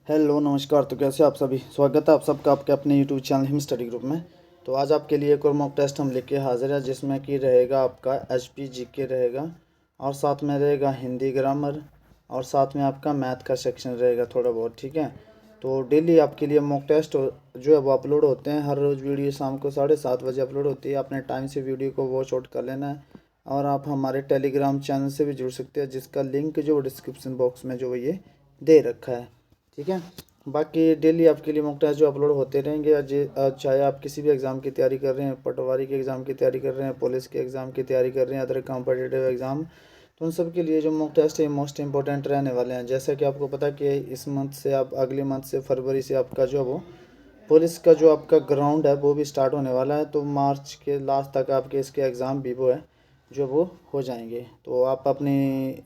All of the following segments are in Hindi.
हेलो नमस्कार। तो कैसे आप सभी, स्वागत है आप सबका आपके अपने YouTube channel him study group में। तो आज आपके लिए एक और मॉक टेस्ट हम लेके हाजिर है, जिसमें कि रहेगा आपका एचपी जीके रहेगा, और साथ में रहेगा हिंदी ग्रामर, और साथ में आपका मैथ का सेक्शन रहेगा थोड़ा बहुत। ठीक है, तो डेली आपके लिए मॉक टेस्ट जो है वो अपलोड होते हैं। हर रोज़ वीडियो शाम को 7:30 बजे अपलोड होती है। आपने टाइम से वीडियो को वॉच आउट कर लेना है, और आप हमारे टेलीग्राम चैनल से भी जुड़ सकते हैं, जिसका लिंक जो डिस्क्रिप्शन बॉक्स में जो ये दे रखा है। ठीक है, बाकी डेली आपके लिए मॉक टेस्ट जो अपलोड होते रहेंगे। चाहे आप किसी भी एग्ज़ाम की तैयारी कर रहे हैं, पटवारी के एग्ज़ाम की तैयारी कर रहे हैं, पुलिस के एग्ज़ाम की तैयारी कर रहे हैं, अदर कॉम्पिटिटिव एग्ज़ाम, तो उन सब के लिए जो मॉक टेस्ट है मोस्ट इंपॉर्टेंट रहने वाले हैं। जैसा कि आपको पता है कि इस मंथ से आप अगले मंथ से फरवरी से आपका जो वो पुलिस का जो आपका ग्राउंड है वो भी स्टार्ट होने वाला है। तो मार्च के लास्ट तक आपके इसके एग्ज़ाम भी वो है जो वो हो जाएंगे। तो आप अपने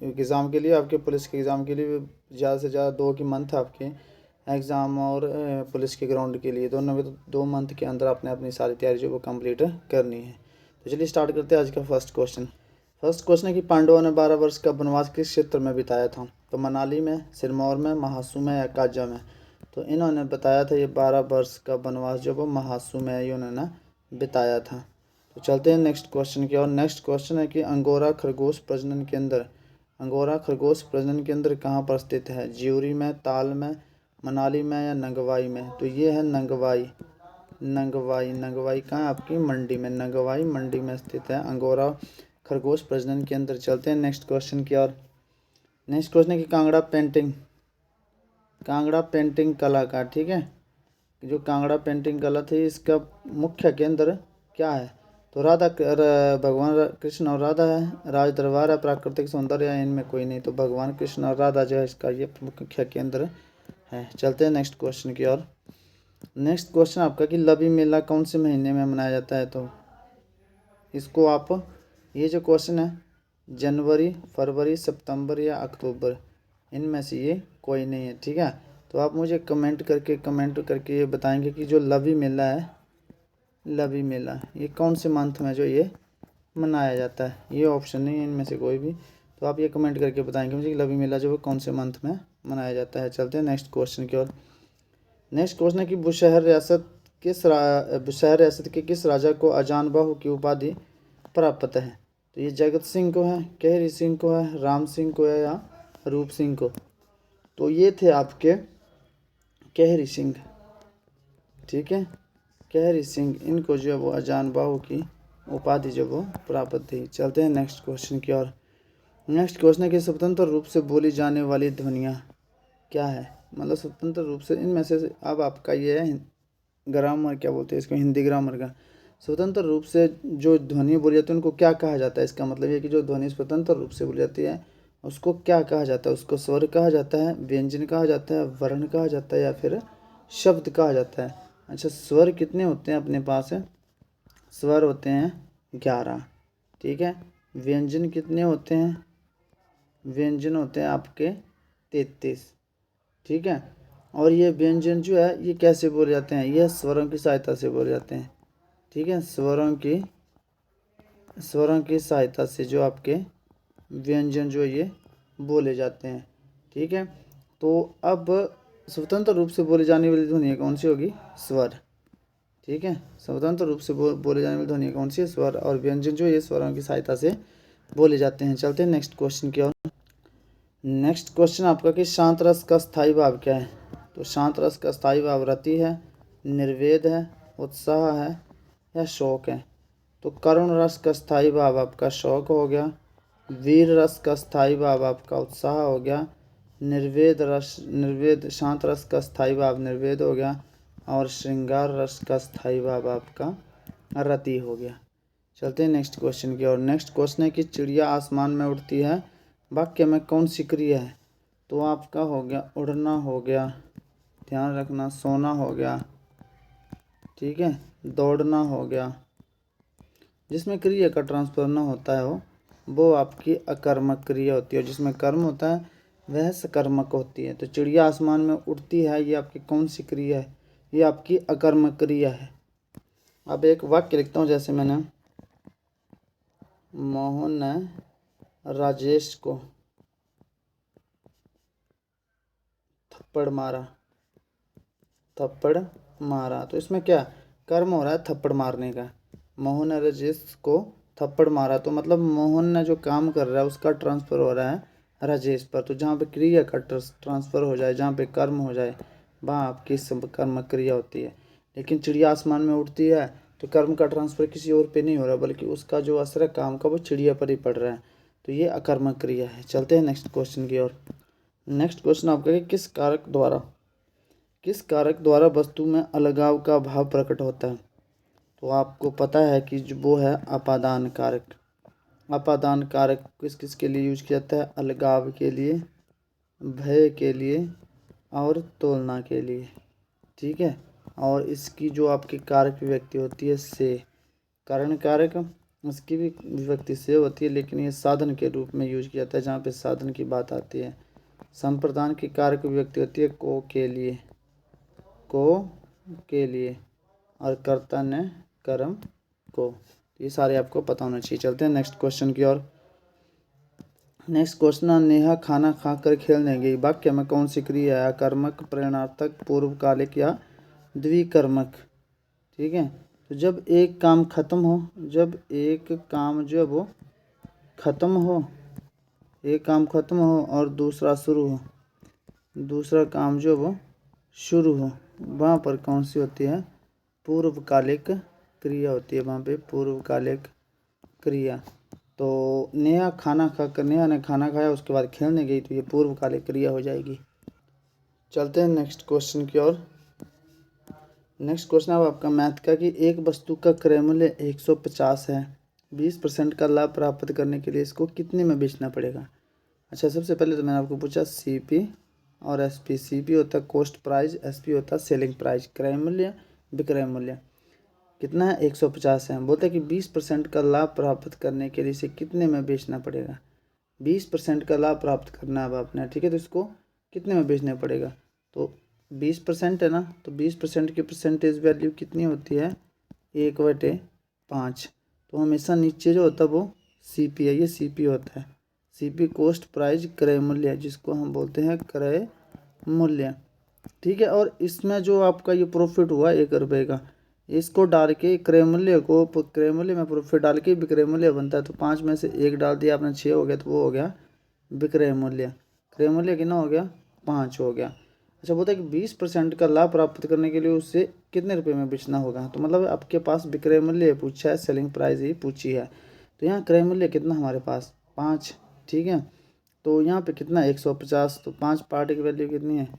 एग्ज़ाम के लिए, आपके पुलिस के एग्ज़ाम के लिए ज़्यादा से ज़्यादा 2 मंथ आपके एग्ज़ाम और पुलिस के ग्राउंड के लिए दोनों में, तो 2 मंथ के अंदर आपने अपनी सारी तैयारी जो वो कंप्लीट करनी है। तो चलिए स्टार्ट करते हैं आज का फर्स्ट क्वेश्चन। फर्स्ट क्वेश्चन है कि पांडवों ने 12 वर्ष का वनवास किस क्षेत्र में बिताया था? तो मनाली में, सिरमौर में, महासू में या काजा में? तो इन्होंने बताया था ये 12 वर्ष का वनवास जो वो महासू में इन्होंने बिताया था। तो चलते हैं नेक्स्ट क्वेश्चन की ओर। नेक्स्ट क्वेश्चन है कि अंगोरा खरगोश प्रजनन केंद्र, अंगोरा खरगोश प्रजनन केंद्र कहाँ पर स्थित है? ज्यूरी में, ताल में, मनाली में या नंगवाई में? तो ये है नंगवाई। नंगवाई कहाँ है? आपकी मंडी में। नंगवाई मंडी में स्थित है अंगोरा खरगोश प्रजनन केंद्र। चलते हैं नेक्स्ट क्वेश्चन की ओर। नेक्स्ट क्वेश्चन है कि कांगड़ा पेंटिंग कला का, ठीक है, जो कांगड़ा पेंटिंग कला थी इसका मुख्य केंद्र क्या है? तो भगवान कृष्ण और राधा है, राज दरबार है, प्राकृतिक सौंदर्य है, इनमें कोई नहीं। तो भगवान कृष्ण और राधा जो है इसका ये मुख्य केंद्र है। चलते हैं नेक्स्ट क्वेश्चन की ओर। नेक्स्ट क्वेश्चन आपका कि लवी मेला कौन से महीने में मनाया जाता है? तो इसको आप, ये जो क्वेश्चन है, जनवरी, फरवरी, सितंबर या अक्टूबर, इनमें से ये कोई नहीं है। ठीक है, तो आप मुझे कमेंट करके ये बताएंगे कि जो लवी मेला है, लवी मेला ये कौन से मंथ में जो ये मनाया जाता है? ये ऑप्शन नहीं है इनमें से कोई भी, तो आप ये कमेंट करके बताएंगे मुझे कि लवी मेला जो है कौन से मंथ में मनाया जाता है। चलते हैं नेक्स्ट क्वेश्चन की ओर। नेक्स्ट क्वेश्चन है कि बुशहर रियासत के किस राजा को अजान बाहु की उपाधि प्राप्त है? तो ये जगत सिंह को है, केहरी सिंह को है, राम सिंह को है या रूप सिंह को? तो ये थे आपके केहरी सिंह। ठीक है, केहरी सिंह, इनको जो है वो अजान बाहु की उपाधि जो वो प्राप्त थी। चलते हैं नेक्स्ट क्वेश्चन की ओर। नेक्स्ट क्वेश्चन है कि स्वतंत्र रूप से बोली जाने वाली ध्वनियाँ क्या है? मतलब स्वतंत्र रूप से, इनमें से अब आपका ये है ग्रामर, क्या बोलते हैं इसको, हिंदी ग्रामर का। स्वतंत्र रूप से जो ध्वनि बोली जाती है उनको क्या कहा जाता है? इसका मतलब ये कि जो ध्वनि स्वतंत्र रूप से बोली जाती है उसको क्या कहा जाता है? उसको स्वर कहा जाता है, व्यंजन कहा जाता है, वर्ण कहा जाता है या फिर शब्द कहा जाता है? अच्छा, स्वर कितने होते हैं अपने पास है? स्वर होते हैं 11। ठीक है, व्यंजन कितने होते हैं? व्यंजन होते हैं आपके 33। ठीक है, और ये व्यंजन जो है ये कैसे बोले जाते हैं? ये स्वरों की सहायता से बोले जाते हैं। ठीक है, स्वरों की सहायता से जो आपके व्यंजन जो ये बोले जाते हैं। ठीक है, तो अब स्वतंत्र रूप से बोले जाने वाली ध्वनि कौन सी होगी? स्वर। ठीक है, स्वतंत्र रूप से बोले जाने वाली ध्वनि कौन सी है? स्वर। और व्यंजन जो ये स्वरों की सहायता से बोले जाते हैं। चलते हैं नेक्स्ट क्वेश्चन की ओर। नेक्स्ट क्वेश्चन आपका कि शांत रस का स्थायी भाव क्या है? तो शांत रस का स्थायी भाव रति है, निर्वेद है, उत्साह है या शौक है? तो करुण रस का स्थायी भाव आपका शौक हो गया, वीर रस का स्थायी भाव आपका उत्साह हो गया, शांत रस का स्थायी भाव निर्वेद हो गया, और श्रृंगार रस का स्थायी भाव आपका रति हो गया। चलते हैं नेक्स्ट क्वेश्चन की ओर। नेक्स्ट क्वेश्चन है कि चिड़िया आसमान में उड़ती है, वाक्य में कौन सी क्रिया है? तो आपका हो गया उड़ना हो गया, ध्यान रखना, सोना हो गया, ठीक है, दौड़ना हो गया। जिसमें क्रिया का ट्रांसफर न होता है वो आपकी अकर्मक क्रिया होती है, जिसमें कर्म होता है वह सकर्मक होती है। तो चिड़िया आसमान में उड़ती है, ये आपकी कौन सी क्रिया है? ये आपकी अकर्मक क्रिया है। अब एक वाक्य लिखता हूँ, जैसे मैंने, मोहन ने राजेश को थप्पड़ मारा। थप्पड़ मारा। तो इसमें क्या कर्म हो रहा है थप्पड़ मारने का। मोहन ने राजेश को थप्पड़ मारा, तो मतलब मोहन ने जो काम कर रहा है उसका ट्रांसफ़र हो रहा है राजेश पर। तो जहाँ पे क्रिया का ट्रांसफ़र हो जाए, जहाँ पे कर्म हो जाए, वहाँ आपकी कर्म क्रिया होती है। लेकिन चिड़िया आसमान में उड़ती है तो कर्म का ट्रांसफ़र किसी और पे नहीं हो रहा, बल्कि उसका जो असर है काम का वो चिड़िया पर ही पड़ रहा है। तो ये अकर्मक क्रिया है। चलते हैं नेक्स्ट क्वेश्चन की ओर। नेक्स्ट क्वेश्चन आपका है किस कारक द्वारा वस्तु में अलगाव का भाव प्रकट होता है। तो आपको पता है कि जो वो है अपादान कारक। अपादान कारक किस किस के लिए यूज किया जाता है? अलगाव के लिए, भय के लिए और तुलना के लिए। ठीक है। और इसकी जो आपकी कारक विभक्ति होती है से, कारण कारक इसकी भी विभक्ति से होती है, लेकिन ये साधन के रूप में यूज किया जाता है जहाँ पे साधन की बात आती है। संप्रदान की कारक विभक्ति होती है को के लिए और कर्ता ने कर्म को। ये सारे आपको पता होना चाहिए। चलते हैं नेक्स्ट क्वेश्चन की ओर। नेक्स्ट क्वेश्चन, नेहा खाना खाकर खेलने गई। वाक्य में कौन सी क्रिया है? कर्मक, प्रेरणार्थक, पूर्वकालिक या द्विकर्मक। ठीक है। तो जब एक काम खत्म हो, एक काम खत्म हो और दूसरा शुरू हो, दूसरा काम जो वो शुरू हो, वहाँ पर कौन सी होती है? पूर्वकालिक क्रिया होती है। वहाँ पे पूर्वकालिक क्रिया। तो नेहा ने खाना खाया, उसके बाद खेलने गई, तो ये पूर्वकालिक क्रिया हो जाएगी। चलते हैं नेक्स्ट क्वेश्चन की ओर। नेक्स्ट क्वेश्चन अब आपका मैथ का कि एक वस्तु का क्रय मूल्य 150 है। 20% का लाभ प्राप्त करने के लिए इसको कितने में बेचना पड़ेगा? अच्छा, सबसे पहले तो मैंने आपको पूछा सीपी और एसपी। सीपी होता है कॉस्ट प्राइस, एसपी होता है सेलिंग प्राइस, क्रय मूल्य, विक्रय मूल्य। कितना है? 150 है। बोलते हैं कि 20% का लाभ प्राप्त करने के लिए इसे कितने में बेचना पड़ेगा? 20% का लाभ प्राप्त करना है अब आपने। ठीक है। तो इसको कितने में बेचना पड़ेगा? तो 20% है ना, तो 20% की परसेंटेज वैल्यू कितनी होती है? 1/5। तो हमेशा नीचे जो होता है वो सीपी है, ये सीपी होता है। सीपी कॉस्ट प्राइस क्रय मूल्य, जिसको हम बोलते हैं क्रय मूल्य। ठीक है। और इसमें जो आपका ये प्रॉफिट हुआ 1 रुपये का, इसको डाल के क्रय मूल्य में प्रॉफिट डाल के विक्रय मूल्य बनता है। तो 5 में से 1 डाल दिया आपने, 6 हो गया, तो वो हो गया विक्रय मूल्य। क्रय मूल्य कितना हो गया? 5 हो गया। अच्छा, बोलता है कि 20% का लाभ प्राप्त करने के लिए उससे कितने रुपए में बेचना होगा। तो मतलब आपके पास विक्रय मूल्य पूछा है, सेलिंग प्राइस ही पूछी है। तो यहाँ क्रय मूल्य कितना हमारे पास? 5। ठीक है। तो यहाँ पे कितना? 150। तो 5 पार्ट की वैल्यू कितनी है?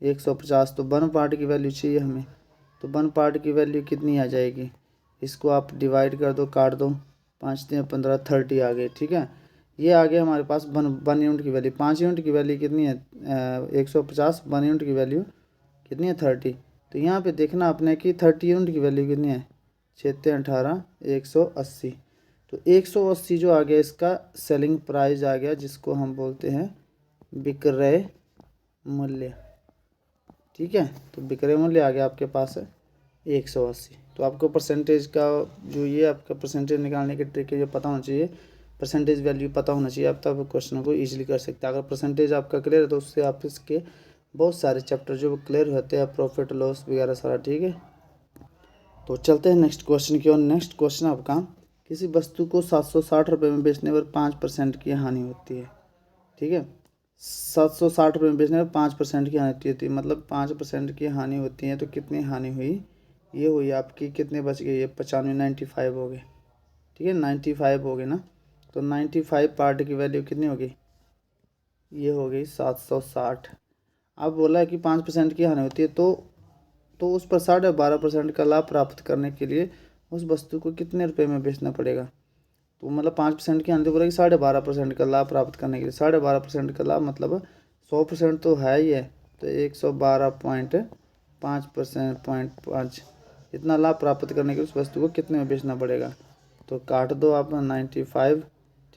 150। तो 1 पार्ट की वैल्यू चाहिए हमें। तो 1 पार्ट की वैल्यू कितनी आ जाएगी? इसको आप डिवाइड कर दो, काट दो, 5 × 15 30 आ गए। ठीक है। ये आ गया हमारे पास 1 यूनिट की वैल्यू। 5 यूनिट की वैल्यू कितनी है? 150। 1 यूनिट की वैल्यू कितनी है? 30। तो यहाँ पे देखना आपने कि 30 यूनिट की वैल्यू कितनी है? 6 × 18 180। तो 180 जो आ गया इसका सेलिंग प्राइस आ गया, जिसको हम बोलते हैं विक्रय मूल्य। ठीक है। तो विक्रय मूल्य आ गया आपके पास है 180। तो आपको परसेंटेज का जो ये आपका परसेंटेज निकालने की ट्रिक है, ये पता होना चाहिए। परसेंटेज वैल्यू पता होना चाहिए, आप तब क्वेश्चन को इजीली कर सकते हैं। अगर परसेंटेज आपका क्लियर है तो उससे आप इसके बहुत सारे चैप्टर जो क्लियर होते हैं, प्रॉफिट लॉस वगैरह सारा। ठीक है। तो चलते हैं नेक्स्ट क्वेश्चन की ओर। नेक्स्ट क्वेश्चन आपका, किसी वस्तु को 760 रुपये में बेचने पर 5% की हानि होती है। ठीक है। 760 रुपये में बेचने पर 5% की हानि होती है। मतलब 5% की हानि होती है, तो कितनी हानि हुई? ये हुई आपकी, कितने बच गए? ये 95 95 हो गए। ठीक है। 95 हो गए ना। तो 95 पार्ट की वैल्यू कितनी होगी? ये हो गई 760। अब बोला है कि 5% की हानि होती है, तो उस पर 12.5% का लाभ प्राप्त करने के लिए उस वस्तु को कितने रुपए में बेचना पड़ेगा? तो मतलब 5% की हानि, तो बोला कि 12.5% का लाभ प्राप्त करने के लिए 12.5% का लाभ मतलब 100% तो है ही है। तो 112.5% इतना लाभ प्राप्त करने के लिए उस वस्तु को कितने में बेचना पड़ेगा? तो काट दो आप 95।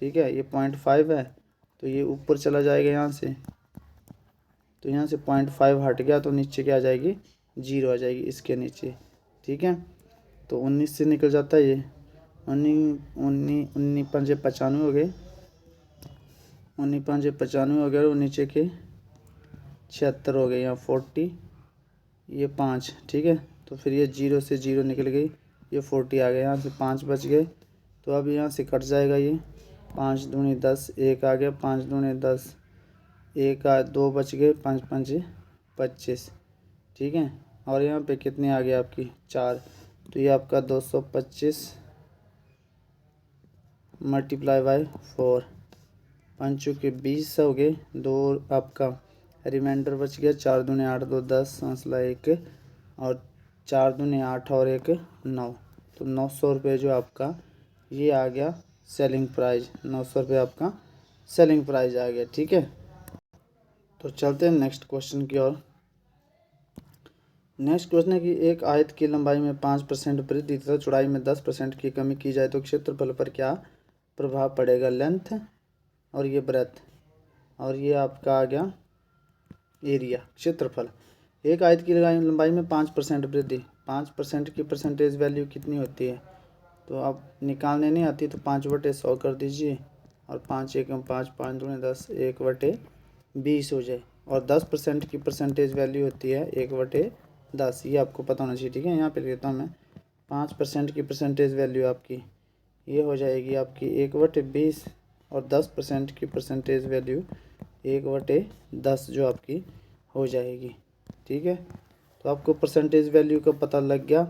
ठीक है। ये 0.5 है, तो ये ऊपर चला जाएगा यहाँ से। तो यहाँ से 0.5 हट गया, तो नीचे क्या आ जाएगी? 0 आ जाएगी इसके नीचे। ठीक है। तो 19 से निकल जाता है ये। 19 पंजे 95 हो गए। 19 पंजे 95 हो गए और नीचे के 76 हो गए। यहाँ 40 ये 5, ठीक है। तो फिर ये 0 से 0 निकल गई, ये 40 आ गया, यहाँ से 5 बच गए। तो अब यहाँ से कट जाएगा ये 5 दूनी 10, 1 आ गया, 5 दूनी 10, 1 आ 2 बच गए, 5 5 25, ठीक है। और यहाँ पे कितने आ गए आपकी 4, तो ये आपका 225 मल्टीप्लाई बाय 4, 5 के 20 हो गए, 2 आपका रिमाइंडर बच गया, 4 दूनी 8, 2 10, 1 और 4 दूनी 8 और 1 9। तो 900 रुपये जो आपका ये आ गया सेलिंग प्राइस, 900 रुपये आपका सेलिंग प्राइस आ गया, ठीक है। तो चलते हैं नेक्स्ट क्वेश्चन की ओर। नेक्स्ट क्वेश्चन है कि एक आयत की लंबाई में 5% वृद्धि तथा चौड़ाई में 10% की कमी की जाए तो क्षेत्रफल पर क्या प्रभाव पड़ेगा। लेंथ और ये ब्रेथ और ये आपका आ गया एरिया, क्षेत्रफल। एक आयत की लंबाई में 5% वृद्धि, 5% की परसेंटेज वैल्यू कितनी होती है। तो आप निकालने नहीं आती तो 5/100 कर दीजिए, और 5 एकम 5, 5 दूनी 10, 1/20 हो जाए। और 10% की परसेंटेज वैल्यू होती है 1/10, ये आपको पता होना चाहिए, ठीक है। यहाँ पे लिखता हूँ मैं 5% की परसेंटेज वैल्यू आपकी ये हो जाएगी आपकी 1/20, और 10% की परसेंटेज वैल्यू 1/10 जो आपकी हो जाएगी, ठीक है। तो आपको परसेंटेज वैल्यू का पता लग गया।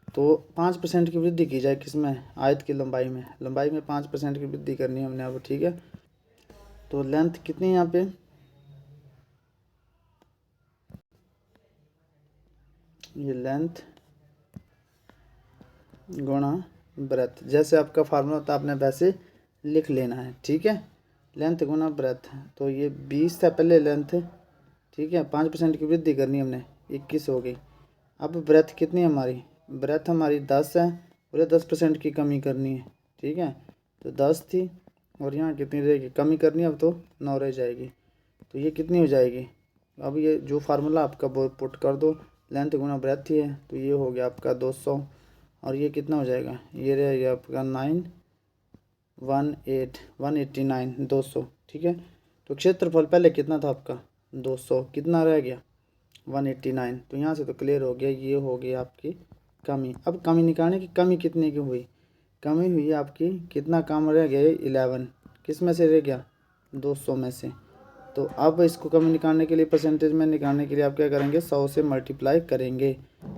तो 5% की वृद्धि की जाए किसमें, आयत की लंबाई में। लंबाई में 5% की वृद्धि करनी है हमने अब, ठीक है। तो लेंथ कितनी है यहाँ पे, ये लेंथ गुणा ब्रेथ, जैसे आपका फार्मूला होता है आपने वैसे लिख लेना है, ठीक है। लेंथ गुणा ब्रेथ, तो ये 20 था पहले लेंथ, ठीक है। 5% की वृद्धि करनी हमने, 21 हो गई। अब ब्रेथ कितनी है हमारी, ब्रेथ हमारी 10 है, बोले 10% की कमी करनी है, ठीक है। तो 10 थी और यहाँ कितनी रहेगी, कमी करनी है अब तो 9 रह जाएगी। तो ये कितनी हो जाएगी, अब ये जो फार्मूला आपका वो पुट कर दो, लेंथ गुना ब्रेथ ही है, तो ये हो गया आपका 200, और ये कितना हो जाएगा, ये रहेगा आपका 189, 200, ठीक है। तो क्षेत्रफल पहले कितना था आपका 200, कितना रह गया 189। तो यहाँ से तो क्लियर हो गया, ये हो गई आपकी कमी। अब कमी निकालने की, कमी कितने की हुई, कमी हुई आपकी कितना काम रह गया 11, किस में से रह गया 200 में से। तो अब इसको कमी निकालने के लिए, परसेंटेज में निकालने के लिए आप क्या करेंगे, 100 से मल्टीप्लाई करेंगे।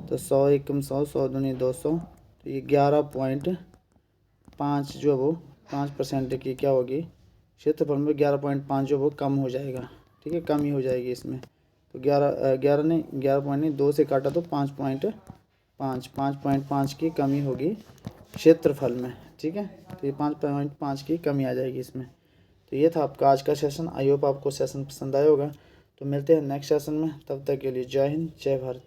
तो 100 एकम 100, 100 दूनी 200, तो ये 11.5 जो वो 5% की क्या होगी, क्षेत्रफल में 11.5 जो वो कम हो जाएगा, ठीक है, कमी हो जाएगी इसमें। तो 11 नहीं, 11 पॉइंट नहीं, 2 से काटा तो 5.5 की कमी होगी क्षेत्रफल में, ठीक है। तो ये 5.5 की कमी आ जाएगी इसमें। तो ये था आपका आज का सेशन। आई होप आपको सेशन पसंद आया होगा। तो मिलते हैं नेक्स्ट सेशन में, तब तक के लिए जय हिंद, जय भारत।